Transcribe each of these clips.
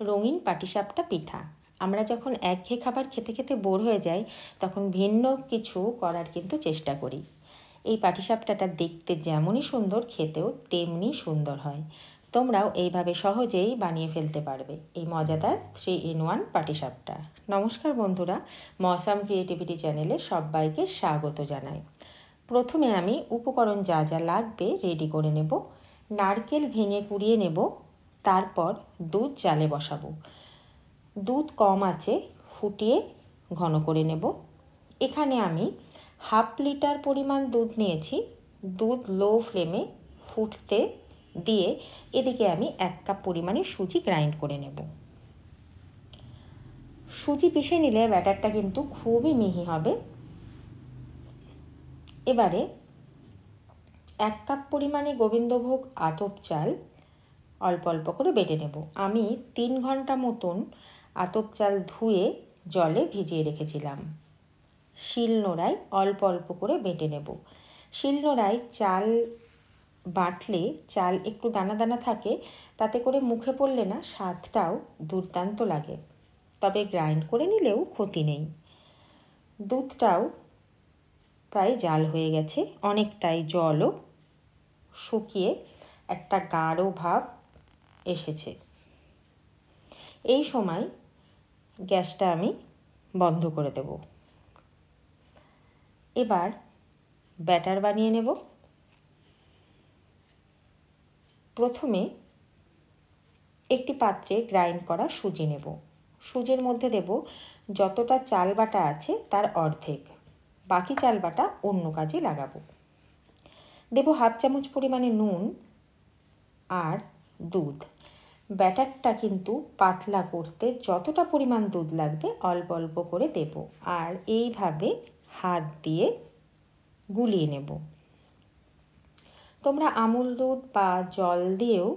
রঙিন পাটিসাপটা পিঠা। আমরা যখন একঘেয়ে খাবার খেতে খেতে বোর হয়ে যাই তখন ভিন্ন কিছু করার কিন্তু চেষ্টা করি। এই পাটিসাপটাটা দেখতে যেমনই সুন্দর, খেতেও তেমনি সুন্দর হয়। তোমরাও এইভাবে সহজেই বানিয়ে ফেলতে পারবে এই মজাদার 3-in-1 পাটিসাপটা। নমস্কার বন্ধুরা, মৌসাম ক্রিয়েটিভিটি চ্যানেলে সবাইকে স্বাগত জানাই। প্রথমে আমি উপকরণ যা যা লাগবে রেডি করে নেব। নারকেল ভেঙে কুড়িয়ে নেব, তারপর দুধ জালে বসাবো। দুধ কম আঁচে ফুটিয়ে ঘন করে নেব। এখানে আমি 1/2 লিটার পরিমাণ দুধ নিয়েছি। দুধ লো ফ্লেমে ফুটতে দিয়ে এদিকে আমি 1 কাপ পরিমাণে সুজি গ্রাইন্ড করে নেব। সুজি পিষে নিলে ব্যাটারটা কিন্তু খুবই মিহি হবে। এবারে 1 কাপ পরিমাণে গোবিন্দভোগ আতপ চাল অল্প অল্প করে বেটে নেব। আমি 3 ঘন্টা মতন আতপ চাল ধুয়ে জলে ভিজিয়ে রেখেছিলাম। শিলনোড়ায় অল্প অল্প করে বেটে নেব। শিলনোড়ায় চাল বাটলে চাল একটু দানা দানা থাকে, তাতে করে মুখে পড়লে না স্বাদটাও দুর্দান্ত লাগে। তবে গ্রাইন্ড করে নিলেও ক্ষতি নেই। দুধটাও প্রায় জাল হয়ে গেছে, অনেকটাই জলও শুকিয়ে একটা গাঢ় ভাব এসেছে। এই সময় গ্যাসটা আমি বন্ধ করে দেব। এবার ব্যাটার বানিয়ে নেব। প্রথমে একটি পাত্রে গ্রাইন্ড করা সুজি নেব। সুজির মধ্যে দেব যতটা চাল বাটা আছে তার অর্ধেক। বাকি চাল বাটা অন্য কাজে লাগাবো। দেব 1/2 চামচ পরিমাণে নুন আর দুধ। ব্যাটারটা কিন্তু পাতলা করতে যতটা পরিমাণ দুধ লাগবে অল্প অল্প করে দেব, আর এইভাবে হাত দিয়ে গুলিয়ে নেব। তোমরা আমুল দুধ বা জল দিয়েও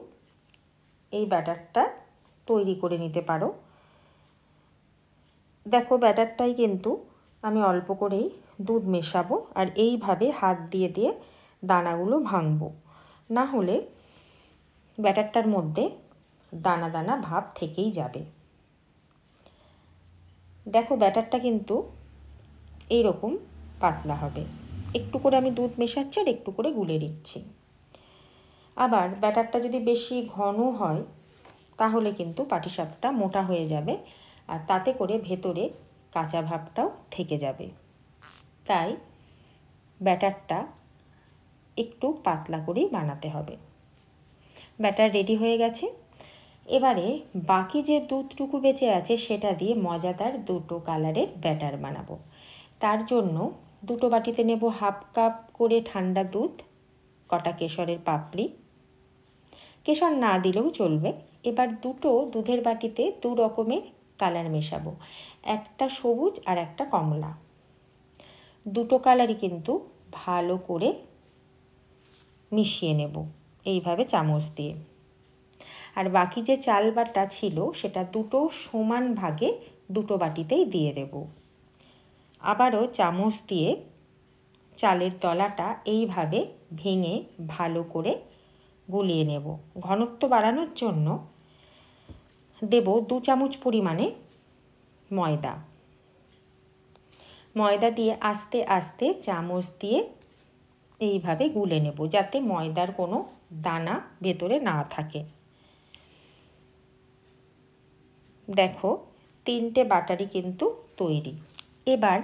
এই ব্যাটারটা তৈরি করে নিতে পারো। দেখো, ব্যাটারটাই কিন্তু আমি অল্প করেই দুধ মেশাবো আর এইভাবে হাত দিয়ে দিয়ে দানাগুলো ভাঙবো, না হলে ব্যাটারটার মধ্যে দানা দানা ভাব থেকেই যাবে। দেখো, ব্যাটারটা কিন্তু এইরকম পাতলা হবে। একটু করে আমি দুধ মেশাচ্ছি আর একটু করে গুলে দিচ্ছি। আবার ব্যাটারটা যদি বেশি ঘন হয় তাহলে কিন্তু পাটিসাপটা মোটা হয়ে যাবে আর তাতে করে ভেতরে কাঁচা ভাবটাও থেকে যাবে। তাই ব্যাটারটা একটু পাতলা করেই বানাতে হবে। ব্যাটার রেডি হয়ে গেছে। এবারে বাকি যে দুধটুকু বেঁচে আছে সেটা দিয়ে মজাদার 2 কালারের ব্যাটার বানাবো। তার জন্য 2 বাটিতে নেব 1/2 কাপ করে ঠান্ডা দুধ, কটা কেশরের পাপড়ি। কেশর না দিলেও চলবে। এবার 2 দুধের বাটিতে 2 রকমের কালার মেশাবো, একটা সবুজ আর একটা কমলা। 2 কালারই কিন্তু ভালো করে মিশিয়ে নেব এইভাবে চামচ দিয়ে। আর বাকি যে চাল বাটা ছিল সেটা 2 সমান ভাগে 2 বাটিতেই দিয়ে দেব। আবারও চামচ দিয়ে চালের তলাটা এইভাবে ভেঙে ভালো করে গুলিয়ে নেব। ঘনত্ব বাড়ানোর জন্য দেব 2 চামচ পরিমাণে ময়দা। ময়দা দিয়ে আস্তে আস্তে চামচ দিয়ে এইভাবে গুলে নেব, যাতে ময়দার কোনো দানা ভেতরে না থাকে। দেখো, 3টে বাটারই কিন্তু তৈরি। এবার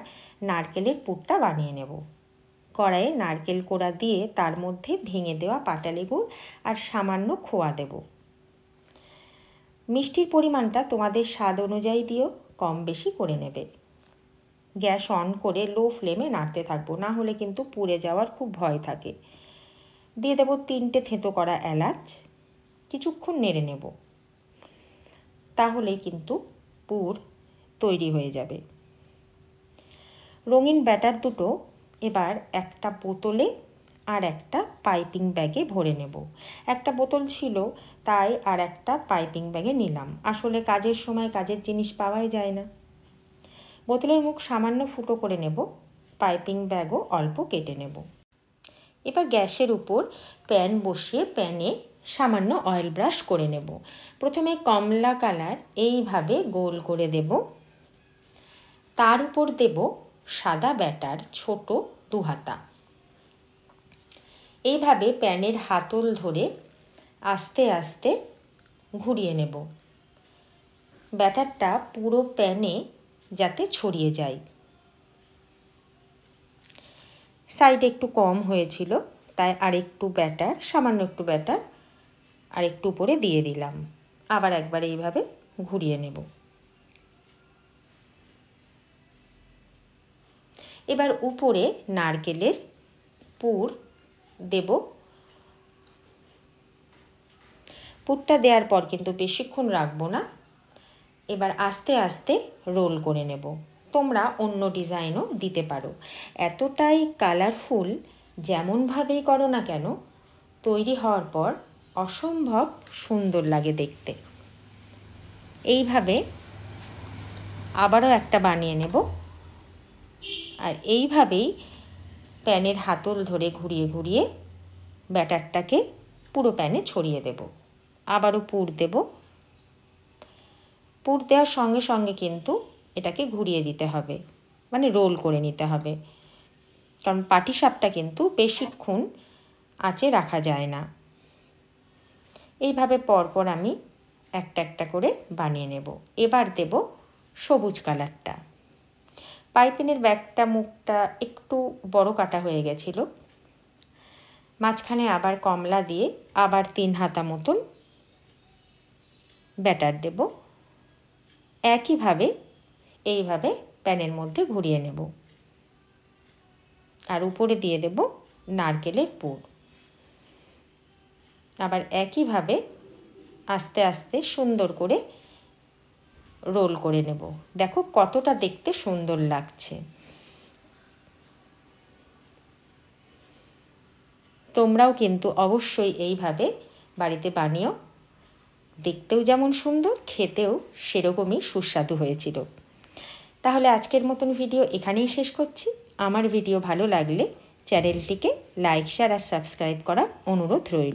নারকেলের পুরটা বানিয়ে নেব। কড়াইয়ে নারকেল কোড়া দিয়ে তার মধ্যে ভেঙে দেওয়া পাটালি গুড় আর সামান্য খোয়া দেব। মিষ্টির পরিমাণটা তোমাদের স্বাদ অনুযায়ী দিও, কম বেশি করে নেবে। গ্যাস অন করে লো ফ্লেমে নাড়তে থাকবো, না হলে কিন্তু পুড়ে যাওয়ার খুব ভয় থাকে। দিয়ে দেব 3টে থেঁতো করা এলাচ। কিছুক্ষণ নেড়ে নেব, তাহলেই কিন্তু পুর তৈরি হয়ে যাবে। রঙিন ব্যাটার দুটো এবার একটা বোতলে আর একটা পাইপিং ব্যাগে ভরে নেব। একটা বোতল ছিল তাই আর একটা পাইপিং ব্যাগে নিলাম। আসলে কাজের সময় কাজের জিনিস পাওয়াই যায় না। বোতলের মুখ সামান্য ফুটো করে নেব, পাইপিং ব্যাগও অল্প কেটে নেব। এবার গ্যাসের উপর প্যান বসিয়ে প্যানে সামান্য অয়েল ব্রাশ করে নেব। প্রথমে কমলা কালার এইভাবে গোল করে দেব, তার উপর দেব সাদা ব্যাটার ছোট 2 হাতা। এইভাবে প্যানের হাতল ধরে আস্তে আস্তে ঘুরিয়ে নেব, ব্যাটারটা পুরো প্যানে যাতে ছড়িয়ে যায়। সাইডে একটু কম হয়েছিল, তাই আরেকটু ব্যাটার, সামান্য একটু ব্যাটার আর একটু উপরে দিয়ে দিলাম। আবার একবার এইভাবে ঘুরিয়ে নেব। এবার উপরে নারকেলের পুর দেব। পুরটা দেওয়ার পর কিন্তু বেশিক্ষণ রাখবো না, এবার আস্তে আস্তে রোল করে নেব। তোমরা অন্য ডিজাইনও দিতে পারো। এতটাই কালারফুল যেমনভাবেই করো না কেন, তৈরি হওয়ার পর অসম্ভব সুন্দর লাগে দেখতে। এইভাবে আবারও একটা বানিয়ে নেব, আর এইভাবেই প্যানের হাতল ধরে ঘুরিয়ে ঘুরিয়ে ব্যাটারটাকে পুরো প্যানে ছড়িয়ে দেব। আবারও পুর দেব। পুর দেওয়ার সঙ্গে সঙ্গে কিন্তু এটাকে ঘুরিয়ে দিতে হবে, মানে রোল করে নিতে হবে, কারণ পাটিসাপটা কিন্তু বেশিক্ষণ আঁচে রাখা যায় না। এইভাবে পরপর আমি একটা একটা করে বানিয়ে নেব। এবার দেব সবুজ কালারটা। পাইপিনের ব্যাগটা মুখটা একটু বড় কাটা হয়ে গেছিল, মাঝখানে আবার কমলা দিয়ে আবার 3 হাতা মতন ব্যাটার দেব। একইভাবে এইভাবে প্যানের মধ্যে ঘুরিয়ে নেব, আর উপরে দিয়ে দেব নারকেলের পুর। আবার একইভাবে আস্তে আস্তে সুন্দর করে রোল করে নেব। দেখো কতটা দেখতে সুন্দর লাগছে। তোমরাও কিন্তু অবশ্যই এইভাবে বাড়িতে বানিও। দেখতেও যেমন সুন্দর, খেতেও সেরকমই সুস্বাদু হয়েছিল। তাহলে আজকের মতন ভিডিও এখানেই শেষ করছি। আমার ভিডিও ভালো লাগলে চ্যানেলটিকে লাইক, শেয়ার আর সাবস্ক্রাইব করার অনুরোধ রইল।